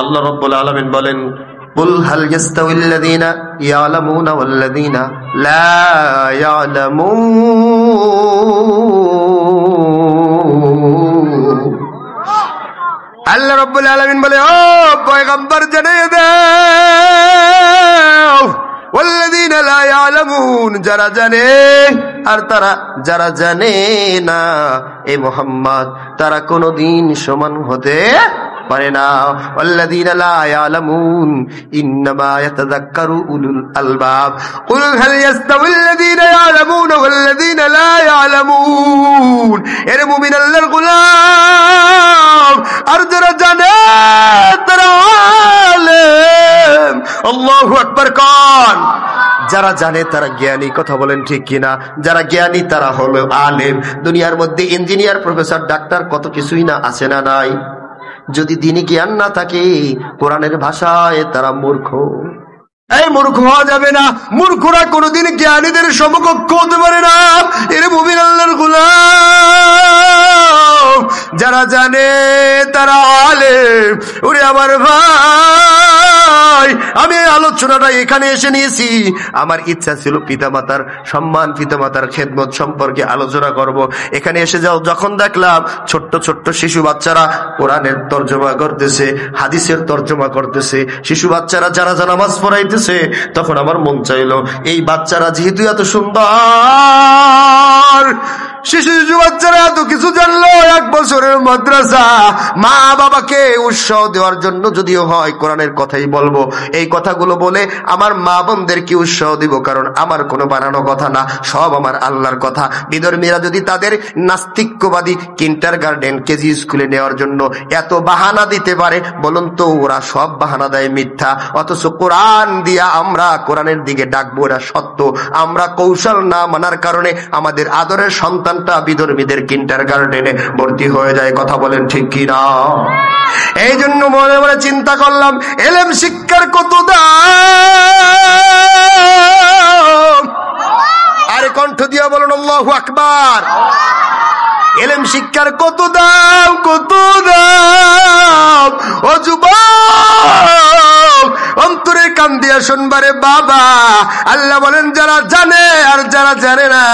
আল্লাহ রাব্বুল আলামিন বলেন, কুল হাল ইয়াস্তাউল লাযীনা ইয়ালামুনা ওয়াল লাযীনা লা ইয়ালামুন। আল্লাহ রাব্বুল আলামিন বলে, ও পয়গম্বর জানিয়ে দাও, ওয়াল্লাযীনা লা ইয়ালামুন, যারা জানে আর তারা যারা জানে না, এ মুহাম্মদ তারা কোনদিন সমান হতে পারে না। ওয়াল্লাযীনা লা ইয়ালামুন ইন্নামা ইয়াতাযাক্কারু উলুল আলবাব। কুল হাল ইয়াস্তাউল লাযীনা ইয়ালামুনা ওয়াল্লাযীনা লা ইয়ালামুন। এর মুমিন আল্লাহর গোলাম আর যারা জানে তারা আলেম। আল্লাহু আকবার কোন? যারা জানে তারা জ্ঞানী, কথা বলেন ঠিক কিনা? যারা জ্ঞানী তারা হলো আলেম। দুনিয়ার মধ্যে ইঞ্জিনিয়ার, প্রফেসর, ডাক্তার কত কিছুই না আছে না নাই? যদি দ্বীনি জ্ঞান না থাকে, কোরআনের ভাষায় তারা মূর্খ। এই মূর্খ হওয়া যাবে না। মূর্খরা কোনদিন জ্ঞানীদের সমকক্ষ হতে পারে না। এর মুমিন আল্লাহর গোলাম যারা জানে তারা আলেম। ওরে আমার ভাই, আমি এই আলোচনাটা এখানে এসে নিয়েছি। আমার ইচ্ছা ছিল পিতামাতার সম্মান, পিতামাতার খেদমত সম্পর্কে আলোচনা করব। এখানে এসে যখন দেখলাম ছোট্ট ছোট্ট শিশু বাচ্চারা কোরআনের তর্জমা করতেছে, হাদিসের তর্জমা করতেছে, শিশু বাচ্চারা যারা নামাজ পড়াইতেছে, তখন আমার মন চাইলো এই বাচ্চারা যেহেতু এত সুন্দর, শিশু বাচ্চারা এত কিছু জানলো, 1 বছরের মাদ্রাসা, মা বাবাকে উৎসাহ দেওয়ার জন্য যদিও হয় কোরআনের কথাই বলবো। এই কথাগুলো বলে আমার মা বোনদেরকে উৎসাহ দিব, কারণ আমার কোনো বানানো কথা না, সব আমার আল্লাহর কথা। বিধর্মীরা যদি তাদের নাস্তিক্যবাদী কিন্ডারগার্টেন, কেজি স্কুলে নেওয়ার জন্য এত বাহানা দিতে পারে, বলুন তো ওরা সব বাহানা দেয় মিথ্যা, অথচ কোরআন দিয়া আমরা কোরআনের দিকে ডাকবো এরা সত্য। আমরা কৌশল না মানার কারণে আমাদের আদরের সন্তানটা বিধর্মীদের কিন্ডারগার্টেনে ভর্তি হয়ে যায়, কথা বলেন ঠিক কিনা? এই জন্য মনে মনে চিন্তা করলাম, এলেম শিক্ষার কত দাম। আরে কণ্ঠ দিয়া বলুন আল্লাহু আকবার। এলেম শিক্ষার কত দাম, কত দাম। ও যুবক, অন্তরে কান দিয়া শুনবারে বাবা, আল্লাহ বলেন যারা জানে আর যারা জানে না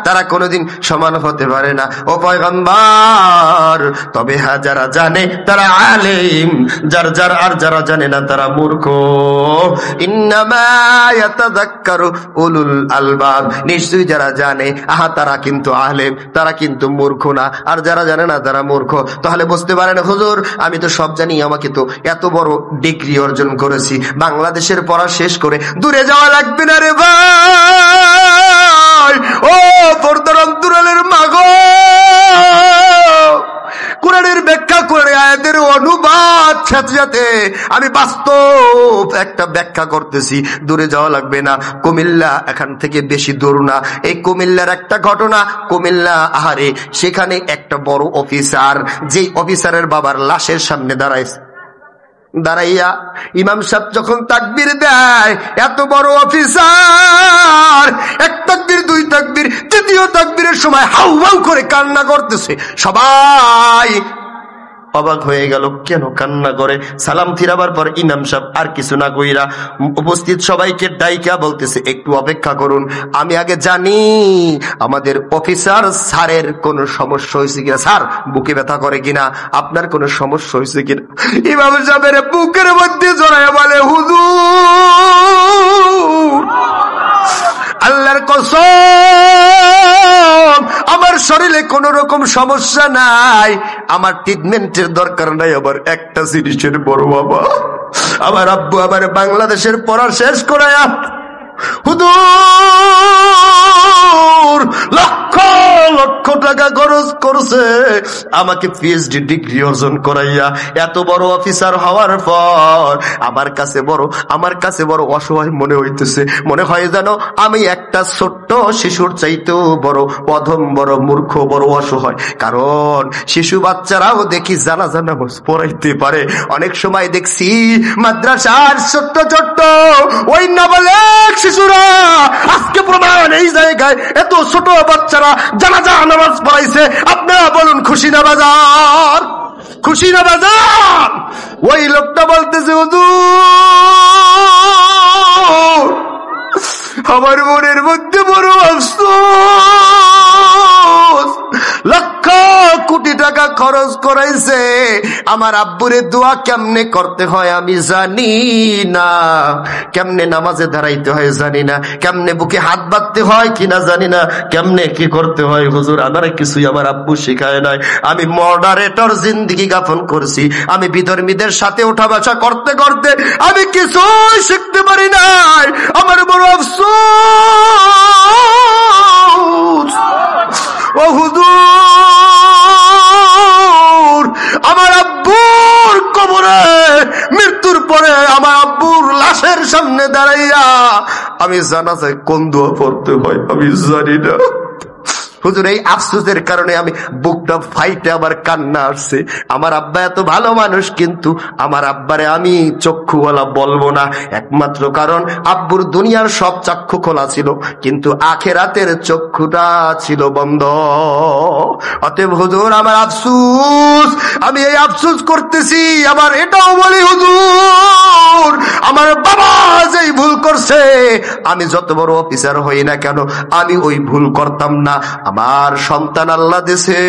তারা কোনোদিন সমান হতে পারে না। ও পয়গম্বর, তবে হ্যাঁ যারা জানে তারা আলেম, যারা জানে না তারা মূর্খ। ইন্নামা ইয়াতাযাক্কারু উলুল আলবাব। নিশ্চয়ই যারা জানে তারা কিন্তু আলেম, তারা কিন্তু মূর্খ না, আর যারা জানে না তারা মূর্খ। তাহলে বুঝতে পারেন হুজুর, আমি তো সব জানি, আমাকে তো এত বড় ডিগ্রি অর্জন করেছি, বাংলাদেশের পড়া শেষ করে দূরে যাওয়া লাগবে না রে ভাই। ও পর্দার অন্তরালের মাগো, কোরআনের ব্যাখ্যা করে আয়াতের অনুবাদ সাথে সাথে আমি বাস্তব একটা ব্যাখ্যা করতেছি। দূরে যাওয়া লাগবে না, কুমিল্লা এখান থেকে বেশি দূর না। এই কুমিল্লার একটা ঘটনা, কুমিল্লা আহারে সেখানে একটা বড় অফিসার, যেই অফিসারের বাবার লাশের সামনে দাঁড়াইয়া ইমাম সাহেব যখন তাকবীর দেয়, এত বড় অফিসার 1 তাকবীর 2 তাকবীর, 3য় তাকবীরের সময় হাউ হাউ করে কান্না করতেছে। সবাই অবাক হয়ে গেল, কেন কান্না করে? সালাম ফিরাবার পর ইমাম সাহেব আর কিছু না কইরা উপস্থিত সবাইকে ডাইকা বলতেছে, একটু অপেক্ষা করুন, আমি আগে জানি আমাদের অফিসার স্যারের কোনো সমস্যা হয়েছে কিনা, স্যার বুকে ব্যথা করে কিনা, আপনার কোনো সমস্যা হয়েছে কিনা। ইমাম সাহেবের বুকের মধ্যে জড়ায় বলে, হুজুর আল্লাহর কসম, আমার শরীরে কোন রকম সমস্যা নাই, আমার ট্রিটমেন্টের দরকার নাই, আবার একটা জিনিসের বড় বাবা, আমার আব্বু আবার বাংলাদেশের পড়া শেষ করায়া হুজুর লক্ষ লক্ষ টাকা খরচ করছে আমাকে পিএইচডি ডিগ্রি অর্জন করাইয়া। এত বড় অফিসার হওয়ার পর আমার কাছে বড় অসহায় মনে হইতেছে। মনে হয় যেন আমি একটা ছোট্ট শিশুর চাইতেও বড় অধম, বড় মূর্খ, বড় অসহায়। কারণ শিশু বাচ্চারাও দেখি জানাজা নামাজ পড়াইতে পারে। অনেক সময় দেখছি মাদ্রাসার ছোট্ট ছোট্ট ওই নাবালেগ শিশুরা, আজকে প্রমাণ এই জায়গায় এত ছোট বাচ্চারা জানাজা নামাজ পড়াইছে। আপনারা বলুন খুশি না বাজার? খুশি না বাজান? ওই লোকটা বলতেছে হুজুর আমার মনের মধ্যে বড় আফসোস, লক্ষ কোটি টাকা খরচ করাইছে, আমার আব্বুরে দোয়া কেমনে করতে হয় আমি জানি না, কেমনে নামাজে দাঁড়াইতে হয় জানি না, কেমনে বুকে হাত বাঁধতে হয় কিনা জানি না, কেমনে কি করতে হয় হুজুর আমার কিছুই আমার আব্বু শিখায় নাই। আমি মডারেটর জিন্দেগি যাপন করছি, আমি বিধর্মীদের সাথে ওঠা বসা করতে করতে আমি কিছুই শিখতে পারি নাই, আমার বড় আফসোস। ও হুজুর আমার আব্বুর কবরে মৃত্যুর পরে আমার আব্বুর লাশের সামনে দাঁড়াইয়া আমি জানাজায় কোন দোয়া পড়তে হয় আমি জানি না। হুজুর এই আফসোসের কারণে আমি বুকটা ফাইটে আমার কান্না আসছে। আমার আব্বা এত ভালো মানুষ, কিন্তু আমার আব্বারে আমি চক্ষুওয়ালা বলবো না, একমাত্র কারণ আব্বুর দুনিয়ার সব চক্ষু খোলা ছিল, কিন্তু আখেরাতের চক্ষুটা ছিল বন্ধ। অতএব হুজুর আমার আফসোস, আমি এই আফসোস করতেছি। আমার এটাও বলি হুজুর আমার বাবা যেই ভুল করছে, আমি যত বড় অফিসার হই না কেন আমি ওই ভুল করতাম না। আমার সন্তান আল্লাহ দিছে,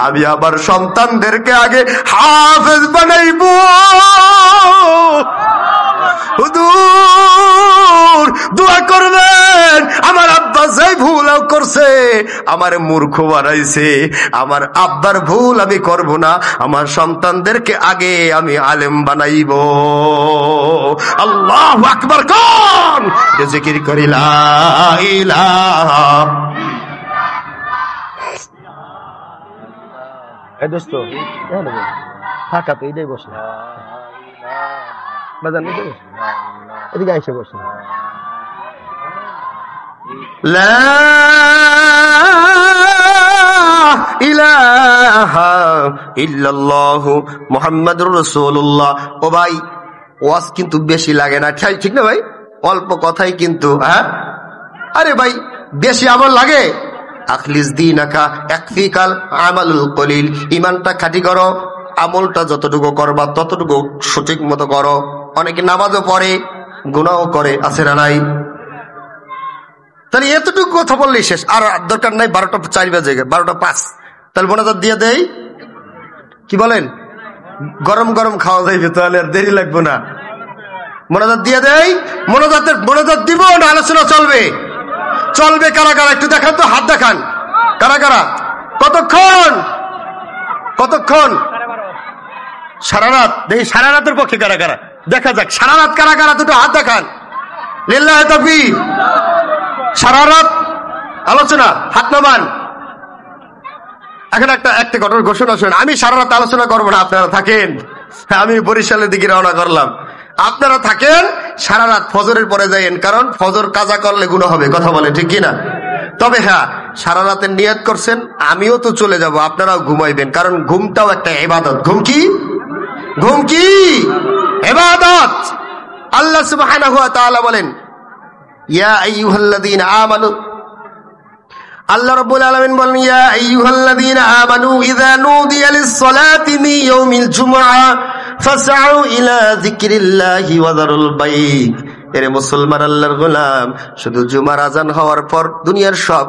আমি আমার সন্তানদেরকে আগে হাফেজ বানাইব। হুজুর দোয়া করবেন, আমার আব্বা যেই ভুল করছে আমার মূর্খ বানাইছে, আমার আব্বার ভুল আমি করব না, আমার সন্তানদেরকে আগে আমি আলেম বানাইব। আল্লাহু আকবার কোন জিকির করি লা ইলাহা। এই দোস্ত ফাঁকা তো এটাই বসে বাজার নিতে বসে, এদিকে এসে বসে। লা ইলাহা ইল্লাল্লাহু মুহাম্মাদুর রাসূলুল্লাহ। ও ভাই ওয়াজ কিন্তু বেশি লাগে না, ঠিক না ভাই? অল্প কথাই কিন্তু, হ্যাঁ আরে ভাই বেশি আমল লাগে? আখলিস দীনাকা ইয়াকফিকাল আমালুল কলিল। ঈমানটা খাঁটি করো, আমলটা যতটুকু করবা ততটুকু সঠিক মতো করো। অনেকে নামাজও পড়ে গুনাহও করে, আছে না নাই? তাহলে এতটুকু কথা বললেই শেষ, আর দরকার নাই 12টা 4 বাজে 12টা 5। তাহলে মোনাজাত দিয়ে দেই, কি বলেন? গরম গরম খাওয়া যাইবে, তাহলে আর দেরি লাগবে না। মোনাজাত দিয়ে দেই। মোনাজাত দিব না আলোচনা চলবে? চলবে। কারা কারা একটু দেখান তো, হাত দেখান। কারা কারা? কতক্ষণ? সারা রাত? দেখি সারা রাতের পক্ষে কারা কারা, দেখা যাক সারা রাত কারা কারা, দুটো হাত দেখান। লিল্লাহি তাকবীর। সারা রাত আলোচনা, হাত নামান। এখন একটা ঘোষণা শুনেন, আমি সারা রাত আলোচনা করবো না, আপনারা থাকেন। আমি বরিশালের দিকে রওনা করলাম, আপনারা থাকেন সারা রাত, ফজরের পরে যাইয়েন, কারণ ফজর কাজা করলে গুনাহ হবে, কথা বলে ঠিক কিনা? তবে হ্যাঁ সারা রাতের নিয়ত করছেন, আমিও তো চলে যাব, আপনারাও ঘুমাইবেন, কারণ ঘুমটাও একটা ইবাদত। ঘুম কি ইবাদত। আল্লাহ সুবহানাহু ওয়া তাআলা বলেন ইয়া আইয়ুহাল্লাযীনা আমানু, আল্লাহ রাব্বুল আলামিন বলেন ইয়া আইয়ুহাল্লাযীনা আমানু ইযা নুদিয়া লিস-সালাতি মিন ইয়াউমিল জুমআহ ফাসআউ ইলা যিকরিল্লাহি ওয়া যারুল বাই'। এরে মুসলমান আল্লাহর গোলাম, শুধু জুমার আজান হওয়ার পর দুনিয়ার সব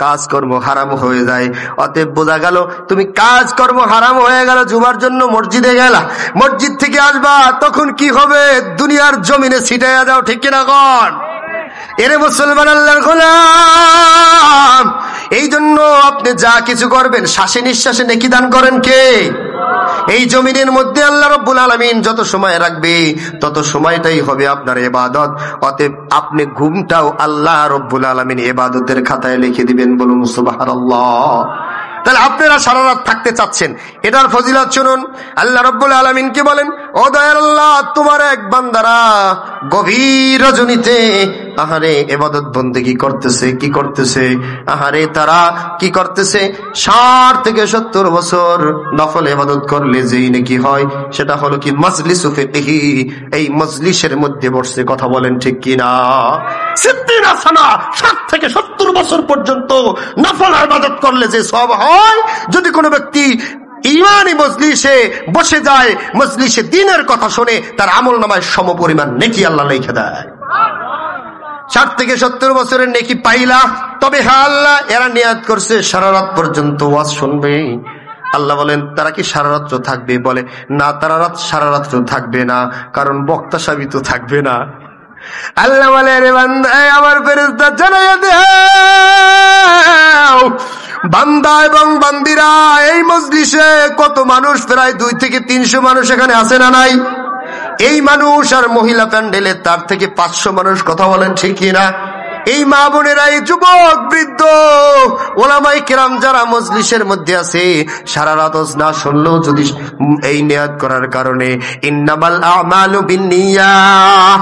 কাজকর্ম হারাম হয়ে যায়। অতএব বোঝা গেল তুমি কাজকর্ম হারাম হয়ে গেল, জুমার জন্য মসজিদে গেলা, মসজিদ থেকে আসবা তখন কি হবে? দুনিয়ার জমিনে ছিটাইয়া দাও, ঠিক কিনা কন? এরে মুসলমান আল্লাহর গোলাম, এই জন্য আপনি যা কিছু করবেন শ্বাসে নিঃশ্বাসে নেকি দান করেন কে? এই জমিনের মধ্যে আল্লাহ রাব্বুল আলামিন যত সময় রাখবে তত সময়টাই হবে আপনার ইবাদত। অতএব আপনি ঘুমটাও আল্লাহ রাব্বুল আলামিন ইবাদতের খাতায় লিখে দিবেন, বলুন সুবহানাল্লাহ। তাহলে আপনারা সারা রাত থাকতে চাচ্ছেন, এটার ফজিলত শুনুন। আল্লাহ রাব্বুল আলামিন কি বলেন? ও দয়ার আল্লাহ, তোমার এক বান্দারা গভীর রজনীতে আহারে ইবাদত বন্দেগী করতেছে। কি করতেছে? আহারে তারা কি করতেছে? 60 থেকে 70 বছর নফল ইবাদত করলে যেই নাকি হয়, সেটা হলো কি মাজলিসু ফিকহি। এই মজলিসের মধ্যে বসে, কথা বলেন ঠিক কিনা? 60 থেকে 70 বছর পর্যন্ত নফল ইবাদত করলে যে সওয়াব হয়, যদি কোনো ব্যক্তি ইমানি মজলিসে বসে যায়, মজলিসে দিনের কথা শুনে, তার আমল নামায় সমপরিমাণ নেকি আল্লাহ লিখে দেয়। 60 থেকে 70 বছরের নেকি পাইলা, তবে হ্যাঁ আল্লাহ এরা নিয়াত করছে সারা রাত পর্যন্ত ওয়াজ শুনবে। আল্লাহ বলেন তারা কি সারা রাত্র থাকবে? বলে না, তারা সারা রাত্র থাকবে না, কারণ বক্তা সাবি তো থাকবে না। আল্লাহ বলে রে বান্দা, আমার ফেরেশতা জানাইয়া দাও, বান্দা এবং বান্দিরা এই মজলিসে কত মানুষ, প্রায় 2 থেকে 300 মানুষ এখানে আছে না নাই? এই মানুষ আর মহিলা প্যান্ডেলে তার থেকে 500 মানুষ, কথা বলেন ঠিক কিনা? এই মা বোনেরা, এই যুবক বৃদ্ধ ওলামায়ে কেরাম যারা মজলিসের মধ্যে আছে, সারা রাত না শুনলেও যদি এই নিয়াত করার কারণে ইন্নামাল আমালু বিন্নিয়াত,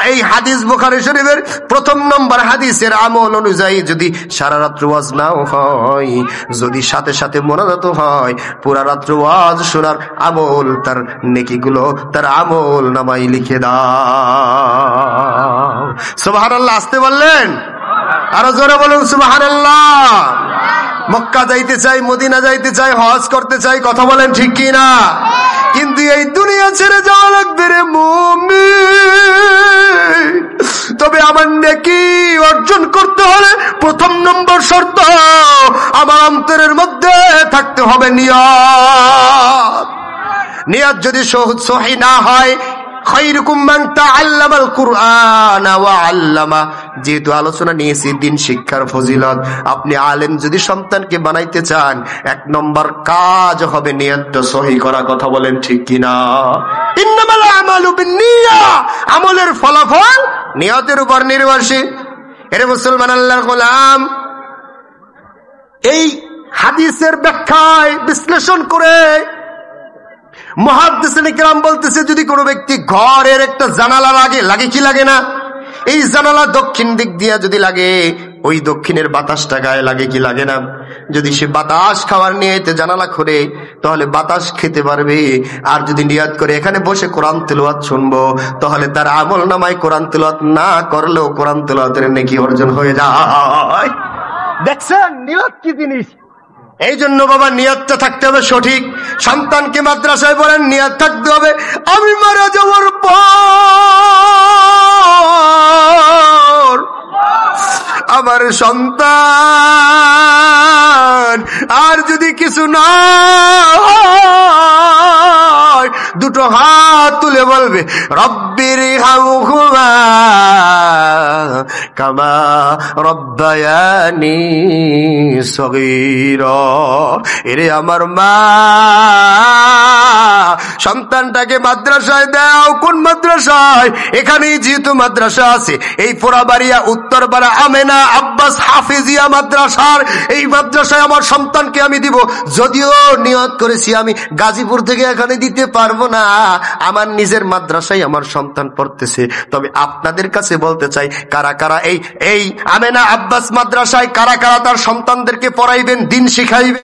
এই হাদিস বুখারী শরীফের 1 নম্বর হাদিসের আমল অনুযায়ী যদি সারা রাত্র ওয়াজ নাও হয়, যদি সাথে সাথে মোনাজাত হয়, পুরা রাত্র ওয়াজ শোনার আমল, তার নেকিগুলো তার আমল নামায় লিখে দাও। সুবহানাল্লাহ আসতে বললেন, আরো জোরে বলুন সুবহানাল্লাহ। মক্কা যাইতে চাই, মদিনা যাইতে চাই, হজ করতে চাই, কথা বলেন ঠিক কি না? কিন্তু এই দুনিয়া ছেড়ে যাওয়া লাগবে রে মুমিন। তবে আমার নেকি অর্জন করতে হলে 1 নম্বর শর্ত, আমার অন্তরের মধ্যে থাকতে হবে নিয়ত। নিয়ত যদি সহি না হয়, খায়রুকুম মান তাআল্লামাল কুরআনা ওয়া আল্লামা, যেহেতু আলোচনা নিয়েছি দিন শিক্ষার ফজিলত, আপনি আলেম যদি সন্তানকে বানাইতে চান, 1 নম্বর কাজ হবে নিয়তটা সহি করা, কথা বলেন ঠিক কিনা? ইন্নামাল আমালু বিন্নিয়া, আমলের ফলাফল নিয়তের উপর নির্ভরশীল। এর মুসলমান আল্লাহর গোলাম, এই হাদিসের ব্যাখ্যায় বিশ্লেষণ করে মুহাদ্দিসিন কিরাম বলতেছে, যদি কোনো ব্যক্তি ঘরের একটা জানালা লাগে কি লাগে না? এই জানালা দক্ষিণ দিক দিয়া যদি লাগে, ওই দক্ষিণের বাতাসটা গায়ে লাগে কি লাগে না? যদি সে বাতাস খাওয়ার নিয়ে জানালা খোলে, তাহলে বাতাস খেতে পারবে। আর যদি নিয়াত করে এখানে বসে কোরআন তেলাওয়াত শুনবো, তাহলে তার আমল নামায় কোরআন তেলাওয়াত না করলেও কোরআন তেলাওয়াতের নেকি অর্জন হয়ে যায়। দেখছেন নিয়ত কি জিনিস? এই জন্য বাবা নিয়তটা থাকতে হবে সঠিক। সন্তানকে মাদ্রাসায় পড়েন, নিয়ত থাকতে হবে আমি মারা যাওয়ার পর আমার সন্তান আর যদি কিছু না হয়, 2 হাত তুলে বলবে রব্বিরহামহুমা কামা রব্বায়ানি সগীরা। এরে আমার মা, সন্তানটাকে মাদ্রাসায় দাও। কোন মাদ্রাসায়? এখানেই যেহেতু মাদ্রাসা আছে, এই পোড়াবাড়িয়া উত্তরপাড়া আমেনা আব্বাস হাফিজিয়া মাদ্রাসার এই মাদ্রাসায় আমার সন্তানকে আমি দিব। যদিও নিয়ত করেছি আমি গাজীপুর থেকে এখানে দিতে পারবো না, আমার নিজের মাদ্রাসায় আমার সন্তান পড়তেছে। তবে আপনাদের কাছে বলতে চাই, কারা কারা এই আমেনা আব্বাস মাদ্রাসায় কারা কারা তার সন্তানদেরকে পড়াইবেন, দিন শিখাইবেন?